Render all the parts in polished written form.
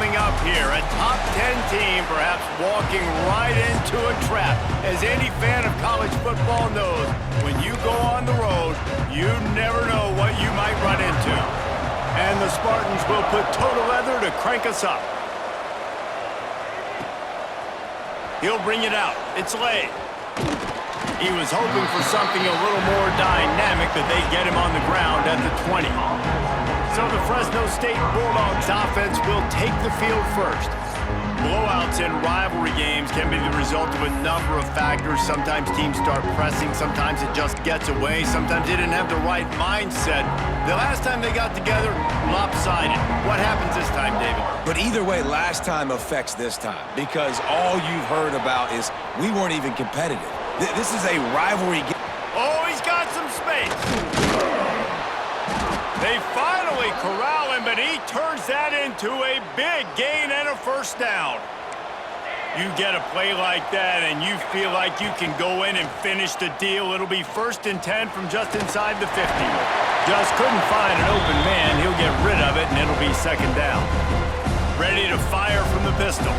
coming up here. A top 10 team perhaps walking right into a trap. As any fan of college football knows, when you go on the road, you never know what you might run into. And the Spartans will put total leather to crank us up. He'll bring it out. It's Lay. He was hoping for something a little more dynamic, but they get him on the ground at the 20. So the Fresno State Bulldogs offense will take the field first. Blowouts in rivalry games can be the result of a number of factors. Sometimes teams start pressing. Sometimes it just gets away. Sometimes they didn't have the right mindset. The last time they got together, lopsided. What happens this time, David? But either way, last time affects this time because all you've heard about is we weren't even competitive. This is a rivalry game. Oh, he's got some space. They finally corral him, but he turns that into a big gain and a first down. You get a play like that, and you feel like you can go in and finish the deal. It'll be 1st and 10 from just inside the 50. Just couldn't find an open man. He'll get rid of it, and it'll be 2nd down. Ready to fire from the pistol.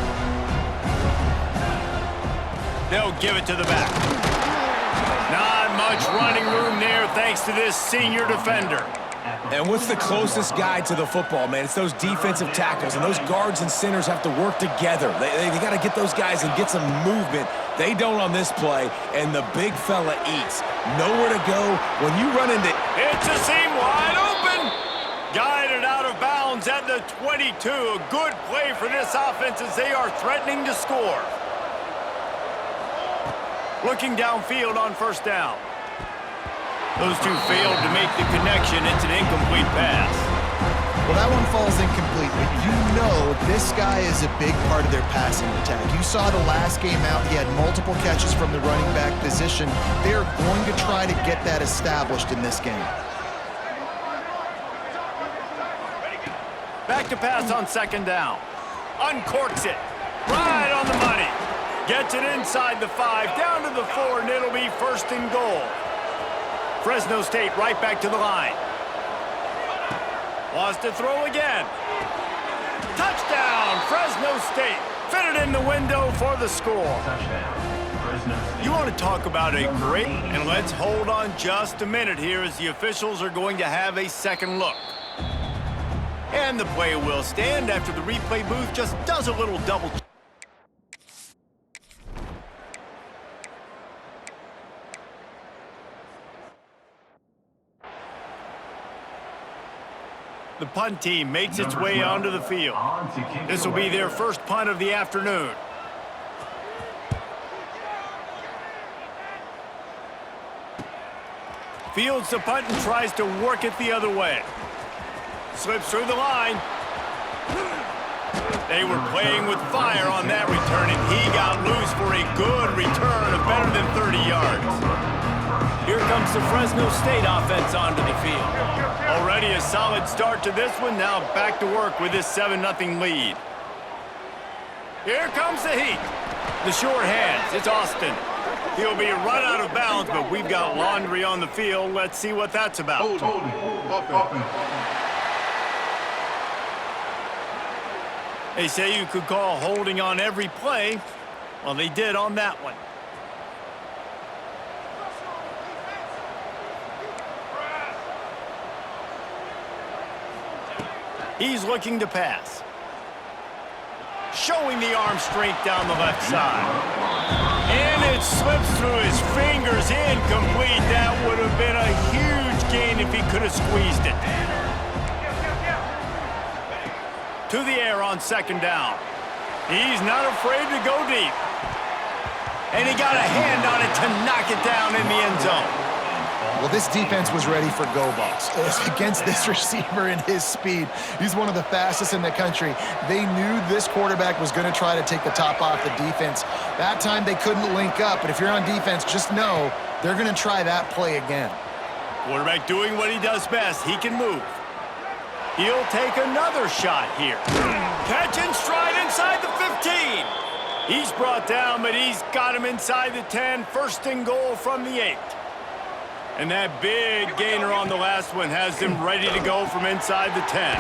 They'll give it to the back. Not much running room there thanks to this senior defender. And what's the closest guy to the football, man? It's those defensive tackles, and those guards and centers have to work together. They got to get those guys and get some movement. They don't on this play, and the big fella eats. Nowhere to go when you run into... It's a seam wide open. Guided out of bounds at the 22. A good play for this offense as they are threatening to score. Looking downfield on 1st down. Those two failed to make the connection. It's an incomplete pass. Well, that one falls incomplete, but you know this guy is a big part of their passing attack. You saw the last game out. He had multiple catches from the running back position. They are going to try to get that established in this game. Back to pass on 2nd down. Uncorks it. Right on the money. Gets it inside the 5, down to the 4, and it'll be 1st and goal. Fresno State right back to the line. Wants to throw again. Touchdown, Fresno State. Fitted in the window for the score. You want to talk about a great, and let's hold on just a minute here as the officials are going to have a second look. And the play will stand after the replay booth just does a little double check. The punt team makes its way onto the field. This will be their first punt of the afternoon. Fields the punt and tries to work it the other way. Slips through the line. They were playing with fire on that return, and he got loose for a good return of better than 30 yards. Here comes the Fresno State offense onto the field. Already a solid start to this one. Now back to work with this 7-0 lead. Here comes the heat. The short hands. It's Austin. He'll be run out of bounds, but we've got laundry on the field. Let's see what that's about. They say you could call holding on every play. Well, they did on that one. He's looking to pass. Showing the arm strength down the left side. And it slips through his fingers, incomplete. That would have been a huge gain if he could have squeezed it. To the air on 2nd down. He's not afraid to go deep. And he got a hand on it to knock it down in the end zone. Well, this defense was ready for go balls. Against this receiver and his speed, he's one of the fastest in the country. They knew this quarterback was going to try to take the top off the defense. That time they couldn't link up, but if you're on defense, just know they're going to try that play again. Quarterback doing what he does best. He can move. He'll take another shot here. Catch and stride inside the 15. He's brought down, but he's got him inside the 10. 1st and goal from the 8. And that big gainer on the last one has them ready to go from inside the 10.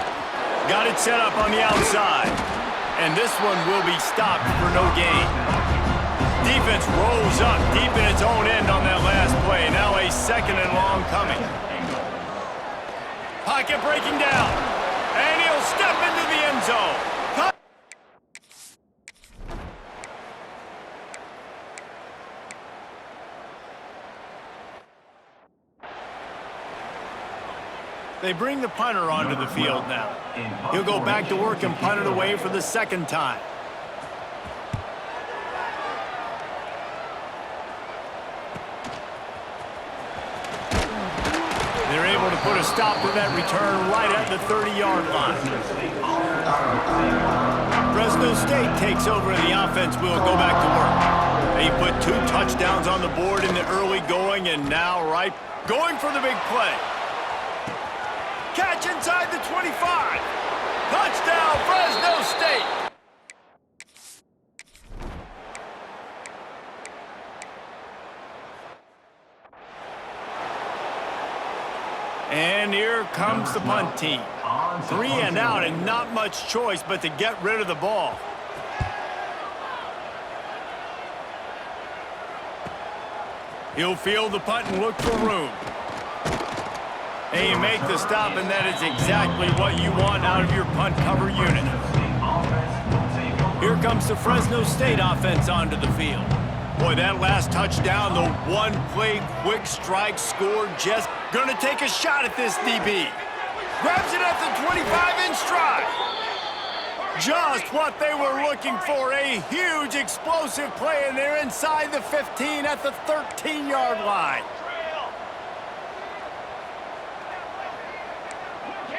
Got it set up on the outside. And this one will be stopped for no gain. Defense rolls up deep in its own end on that last play. Now a second and long coming. Pocket breaking down. And he'll step into the end zone. They bring the punter onto the field now. He'll go back to work and punt it away for the second time. They're able to put a stop to that return right at the 30-yard line. Fresno State takes over and the offense will go back to work. They put 2 touchdowns on the board in the early going and now going for the big play. Catch inside the 25. Touchdown, Fresno State. And here comes the punt team. 3 and out and not much choice but to get rid of the ball. He'll field the punt and look for room. And you make the stop, and that is exactly what you want out of your punt cover unit. Here comes the Fresno State offense onto the field. Boy, that last touchdown, the one-play quick strike score, just going to take a shot at this DB. Grabs it at the 25 in stride. Just what they were looking for, a huge explosive play, and they're inside the 15 at the 13-yard line.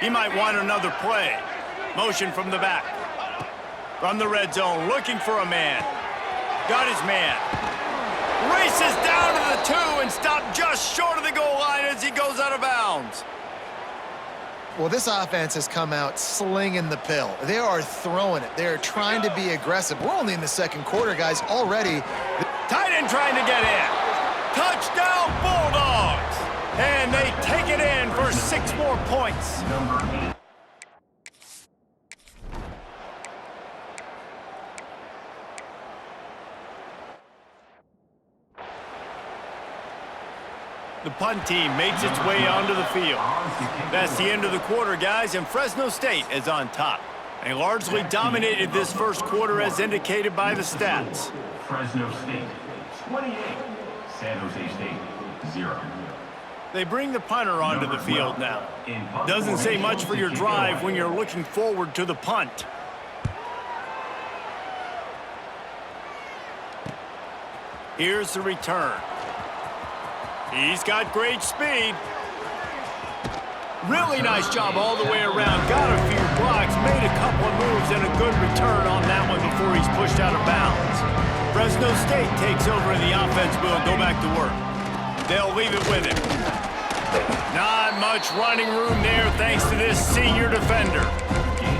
He might want another play. Motion from the back. From the red zone, looking for a man. Got his man. Races down to the 2 and stopped just short of the goal line as he goes out of bounds. Well, this offense has come out slinging the pill. They are throwing it. They're trying to be aggressive. We're only in the second quarter, guys, already. Tight end trying to get in. Touchdown, Bulldogs. And they take it in for 6 more points. The punt team makes its way onto the field. That's the end of the quarter, guys, and Fresno State is on top. They largely dominated this first quarter as indicated by the stats. Fresno State, 28. San Jose State, 0. They bring the punter onto the field now. Doesn't say much for your drive when you're looking forward to the punt. Here's the return. He's got great speed. Really nice job all the way around. Got a few blocks, made a couple of moves, and a good return on that one before he's pushed out of bounds. Fresno State takes over and the offense will go back to work. They'll leave it with him. Not much running room there thanks to this senior defender.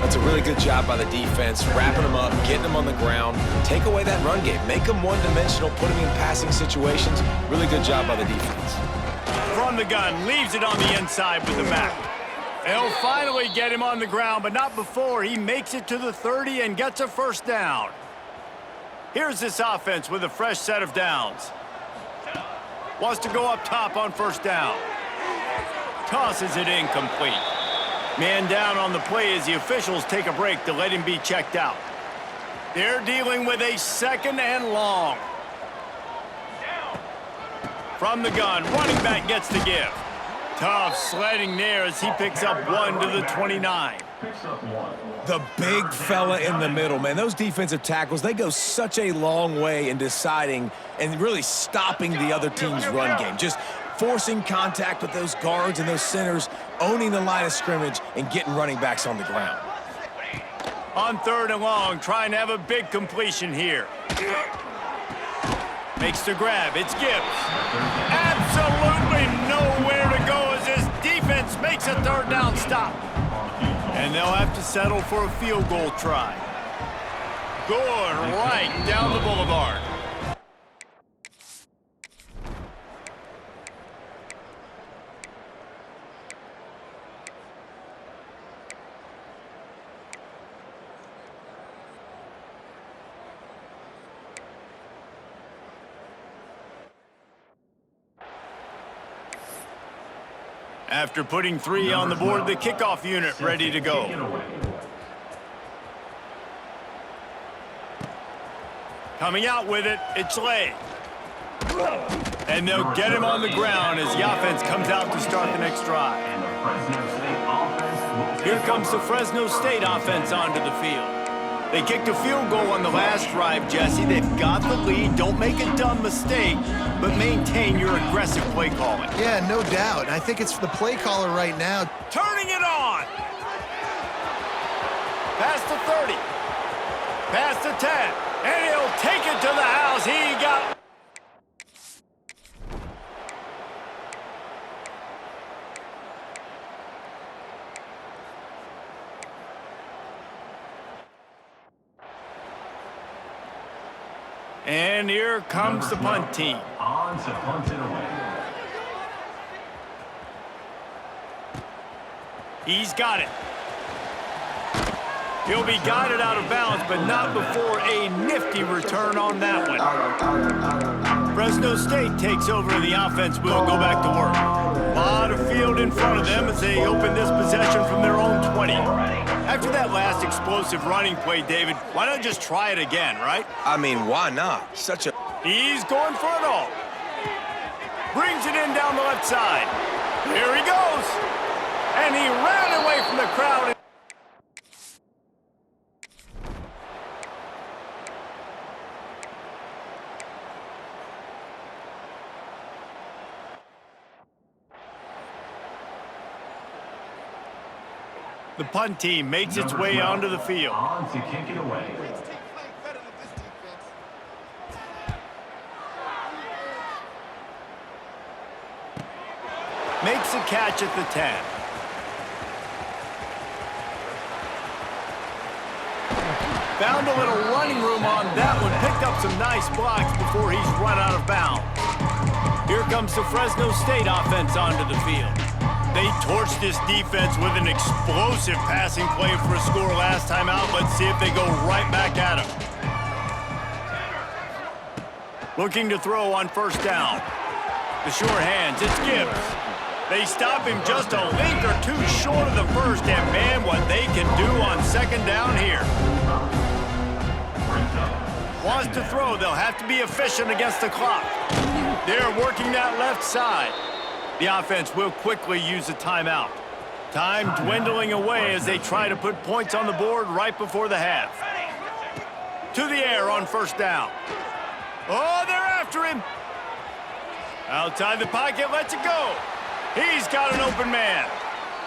That's a really good job by the defense, wrapping them up, getting them on the ground, take away that run game, make them one-dimensional, put them in passing situations. Really good job by the defense. From the gun, leaves it on the inside with the back. They'll finally get him on the ground, but not before he makes it to the 30 and gets a first down. Here's this offense with a fresh set of downs. Wants to go up top on first down. Tosses it incomplete. Man down on the play as the officials take a break to let him be checked out. They're dealing with a second and long. From the gun, running back gets the give. Tough sledding there as he picks up 1 to the 29. The big fella in the middle, man. Those defensive tackles, they go such a long way in deciding and really stopping the other team's run game. Just forcing contact with those guards and those centers, owning the line of scrimmage, and getting running backs on the ground. On 3rd and long, trying to have a big completion here. Makes the grab. It's Gibbs. Absolutely nowhere to go as this defense makes a 3rd down stop. And they'll have to settle for a field goal try. Good right down the boulevard. After putting 3 on the board, the kickoff unit ready to go. Coming out with it, it's Lay. And they'll get him on the ground as the offense comes out to start the next drive. Here comes the Fresno State offense onto the field. They kicked a field goal on the last drive, Jesse. They've got the lead. Don't make a dumb mistake, but maintain your aggressive play calling. Yeah, no doubt. I think it's the play caller right now. Turning it on. Past the 30. Past the 10. And he'll take it to the house. He got... And here comes the punt team. On to punt it away. He's got it. He'll be guided out of bounds, but not before a nifty return on that one. Fresno State takes over, and the offense will go back to work. A lot of field in front of them as they open this possession from their own 20. After that last explosive running play, David, why not just try it again, right? I mean, why not? Such a... He's going for it all. Brings it in down the left side. Here he goes. And he ran away from the crowd. The punt team makes its way onto the field. On to kick it away. Makes a catch at the 10. Found a little running room on that one. Picked up some nice blocks before he's run out of bounds. Here comes the Fresno State offense onto the field. They torched this defense with an explosive passing play for a score last time out. Let's see if they go right back at him. Looking to throw on first down. The sure hands, it's Gibbs. They stop him just a length or two short of the first, and man, what they can do on second down here. Wants to throw, they'll have to be efficient against the clock. They're working that left side. The offense will quickly use a timeout. Time dwindling away as they try to put points on the board right before the half. To the air on first down. Oh, they're after him. Outside the pocket, lets it go. He's got an open man.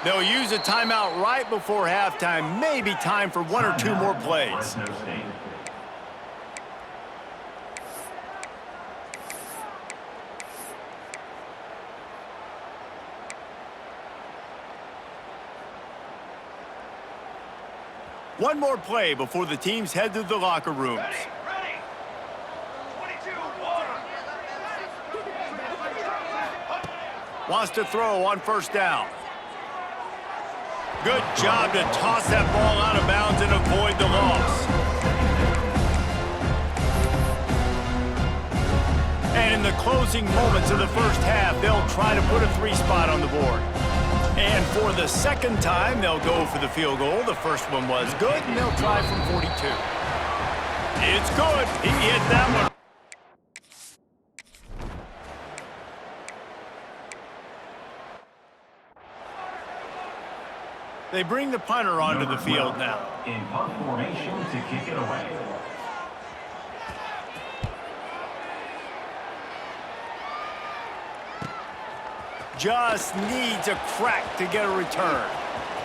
They'll use a timeout right before halftime. Maybe time for 1 or 2 more plays. One more play before the teams head to the locker rooms. Ready. 22, 1. Wants to throw on first down. Good job to toss that ball out of bounds and avoid the loss. And in the closing moments of the first half, they'll try to put a 3 spot on the board. And for the second time, they'll go for the field goal. The first one was good, and they'll try from 42. It's good. He hit that one. They bring the punter onto the field now. In punt formation to kick it away. Just needs a crack to get a return.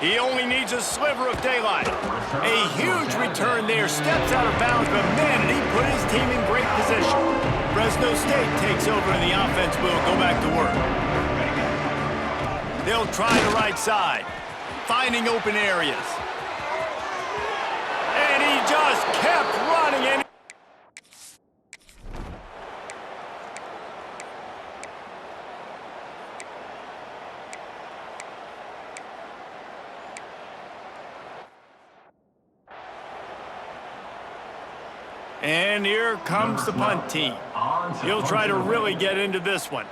He only needs a sliver of daylight. A huge return there, steps out of bounds, but man, did he put his team in great position. Fresno State takes over and the offense will go back to work. They'll try the right side, finding open areas. And he just kept running and And here comes the punt team. He'll try to really get into this one.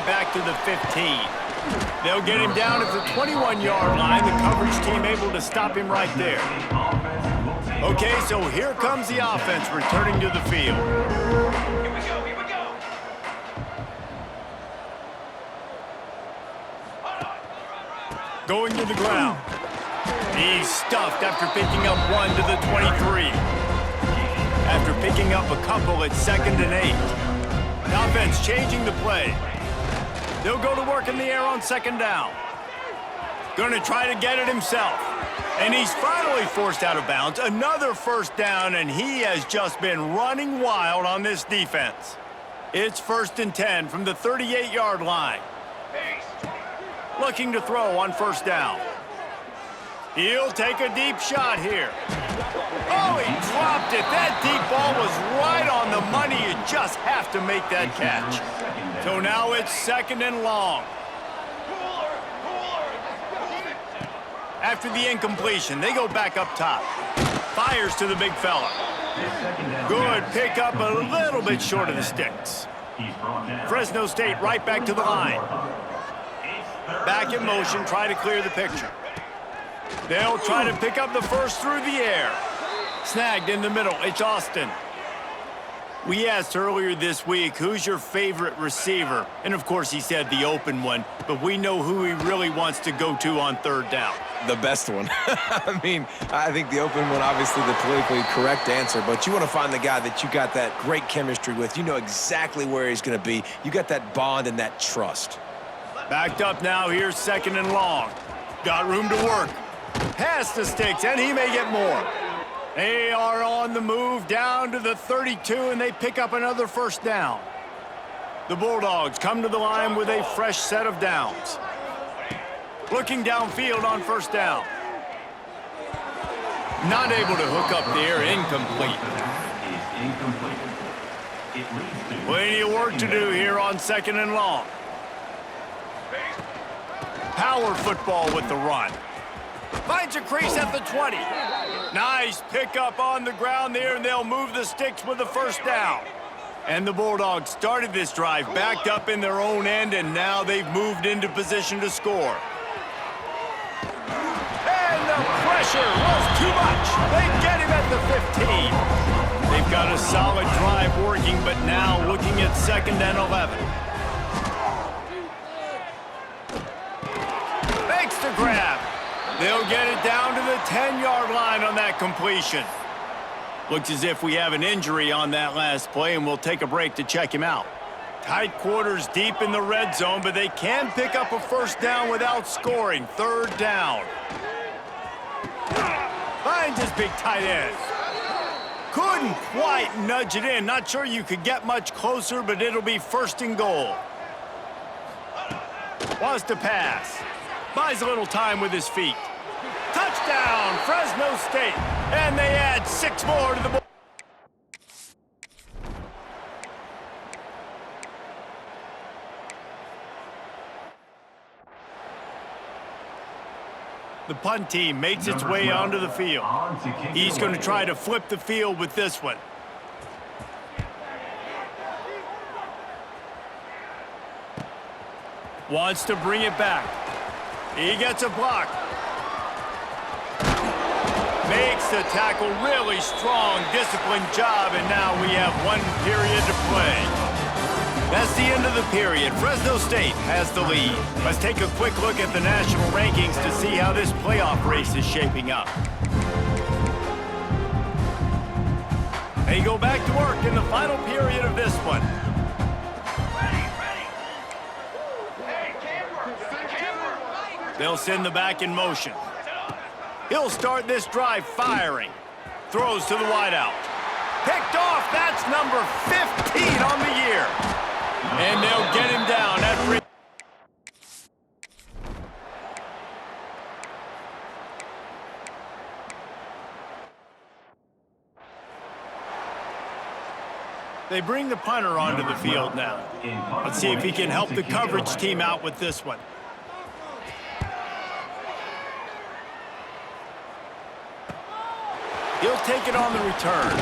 back to the 15. They'll get him down at the 21-yard line. The coverage team able to stop him right there. Okay, so here comes the offense returning to the field. Here we go, here we go. Going to the ground. He's stuffed after picking up one to the 23. After picking up a couple, it's 2nd and 8. The offense changing the play. They'll go to work in the air on 2nd down. Going to try to get it himself. And he's finally forced out of bounds. Another 1st down, and he has just been running wild on this defense. It's 1st and 10 from the 38-yard line. Looking to throw on 1st down. He'll take a deep shot here. Oh, he dropped it. That deep ball was right on the money. You just have to make that catch. So now it's 2nd and long. After the incompletion, they go back up top. Fires to the big fella. Good pickup, a little bit short of the sticks. Fresno State right back to the line. Back in motion, try to clear the picture. They'll try to pick up the first through the air. Snagged in the middle, it's Austin. We asked earlier this week, who's your favorite receiver? And of course he said the open one, but we know who he really wants to go to on 3rd down. The best one. I mean, I think the open one, obviously the politically correct answer, but you want to find the guy that you got that great chemistry with. You know exactly where he's going to be. You got that bond and that trust. Backed up now, here's 2nd and long. Got room to work. Past the sticks, and he may get more. They are on the move down to the 32, and they pick up another 1st down. The Bulldogs come to the line with a fresh set of downs. Looking downfield on 1st down. Not able to hook up there, incomplete. Plenty of work to do here on 2nd and long. Power football with the run. Finds a crease at the 20. Nice pickup on the ground there, and they'll move the sticks with the 1st down. And the Bulldogs started this drive backed up in their own end, and now they've moved into position to score. And the pressure was too much. They get him at the 15. They've got a solid drive working, but now looking at 2nd and 11. Makes the grab. They'll get it down to the 10-yard line on that completion. Looks as if we have an injury on that last play, and we'll take a break to check him out. Tight quarters deep in the red zone, but they can pick up a 1st down without scoring. 3rd down. Finds his big tight end. Couldn't quite nudge it in. Not sure you could get much closer, but it'll be 1st and goal. Wants to pass. Buys a little time with his feet. Touchdown, Fresno State. And they add 6 more to the board. The punt team makes its way onto the field. He's going to try to flip the field with this one. Wants to bring it back. He gets a block. Makes the tackle really strong, disciplined job, and now we have 1 period to play. That's the end of the period. Fresno State has the lead. Let's take a quick look at the national rankings to see how this playoff race is shaping up. They go back to work in the final period of this one. They'll send the back in motion. He'll start this drive firing. Throws to the wideout. Picked off. That's number 15 on the year. And they'll get him down at 3. They bring the punter onto the field now. Let's see if he can help the coverage team out with this one. He'll take it on the return.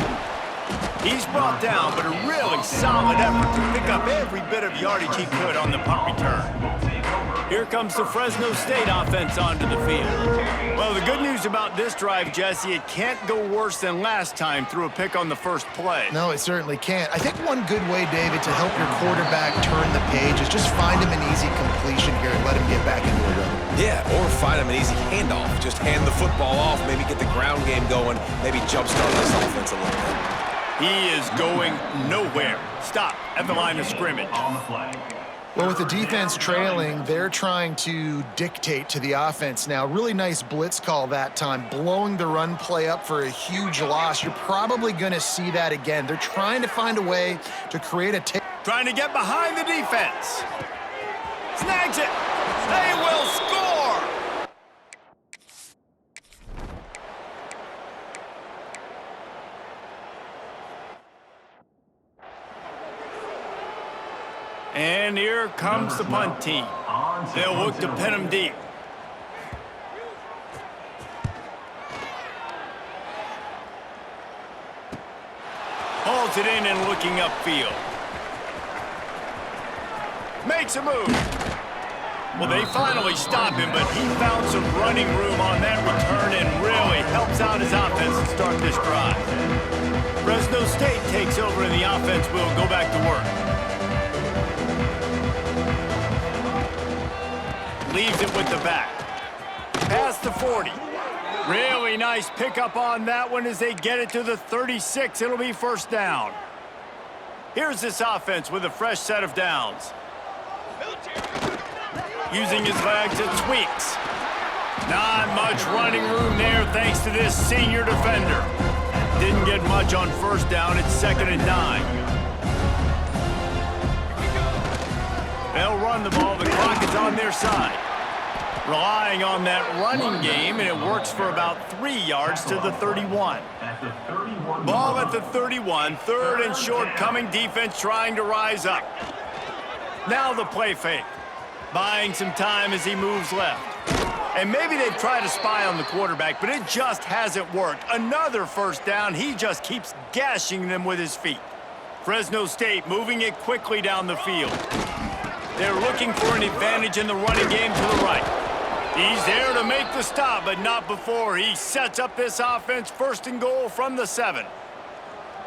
He's brought down, but a really solid effort to pick up every bit of yardage he could on the punt return. Here comes the Fresno State offense onto the field. Well, the good news about this drive, Jesse, it can't go worse than last time through a pick on the first play. No, it certainly can't. I think one good way, David, to help your quarterback turn the page is just find him an easy completion here and let him get back into a rhythm. Yeah, or find him an easy handoff. Just hand the football off, maybe get the ground game going, maybe jumpstart this offense a little bit. He is going nowhere. Stop at the line of scrimmage. On the flag. Well, with the defense trailing, they're trying to dictate to the offense now. Really nice blitz call that time, blowing the run play up for a huge loss. You're probably going to see that again. They're trying to find a way to create a Trying to get behind the defense. Snags it. They will score. And here comes the punt team. They'll look to pin him deep. Hauls it in and looking upfield. Makes a move. Well, they finally stop him, but he found some running room on that return and really helps out his offense to start this drive. Fresno State takes over and the offense will go back to work. Leaves it with the back. Past the 40. Really nice pickup on that one as they get it to the 36. It'll be first down. Here's this offense with a fresh set of downs. Using his legs, it tweaks. Not much running room there thanks to this senior defender. Didn't get much on first down. It's 2nd and 9. They'll run the ball. The clock is on their side. Relying on that running game, and it works for about 3 yards to the 31. Ball at the 31. 3rd and short coming. Defense trying to rise up. Now the play fake. Buying some time as he moves left. And maybe they've tried to spy on the quarterback, but it just hasn't worked. Another first down. He just keeps gashing them with his feet. Fresno State moving it quickly down the field. They're looking for an advantage in the running game to the right. He's there to make the stop, but not before. He sets up this offense 1st and goal from the 7.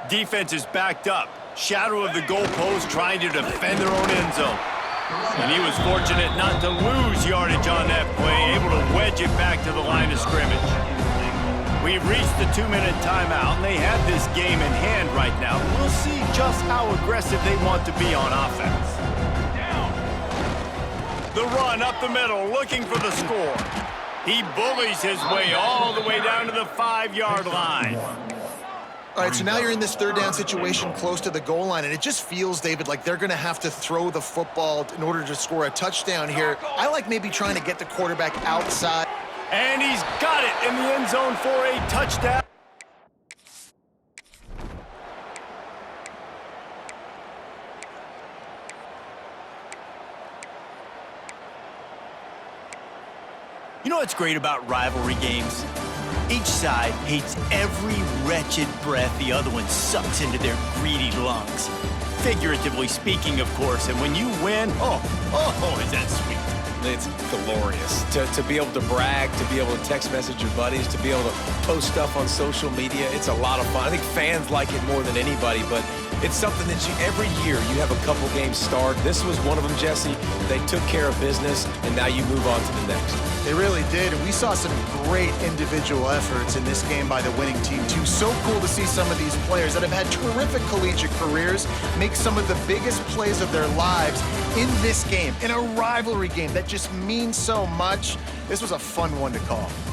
Defense is backed up. Shadow of the goalpost trying to defend their own end zone. And he was fortunate not to lose yardage on that play, able to wedge it back to the line of scrimmage. We've reached the 2-minute timeout, and they have this game in hand right now. We'll see just how aggressive they want to be on offense. The run up the middle, looking for the score. He bullies his way all the way down to the 5-yard line. All right, so now you're in this 3rd down situation close to the goal line, and it just feels, David, like they're going to have to throw the football in order to score a touchdown here. I like maybe trying to get the quarterback outside. And he's got it in the end zone for a touchdown. You know what's great about rivalry games? Each side hates every wretched breath the other one sucks into their greedy lungs. Figuratively speaking, of course, and when you win, oh, is that sweet. It's glorious. To be able to brag, to be able to text message your buddies, to be able to post stuff on social media, it's a lot of fun. I think fans like it more than anybody, but it's something that every year you have a couple games start. This was one of them, Jesse. They took care of business, and now you move on to the next. They really did, and we saw some great individual efforts in this game by the winning team, too. So cool to see some of these players that have had terrific collegiate careers make some of the biggest plays of their lives in this game, in a rivalry game that just means so much. This was a fun one to call.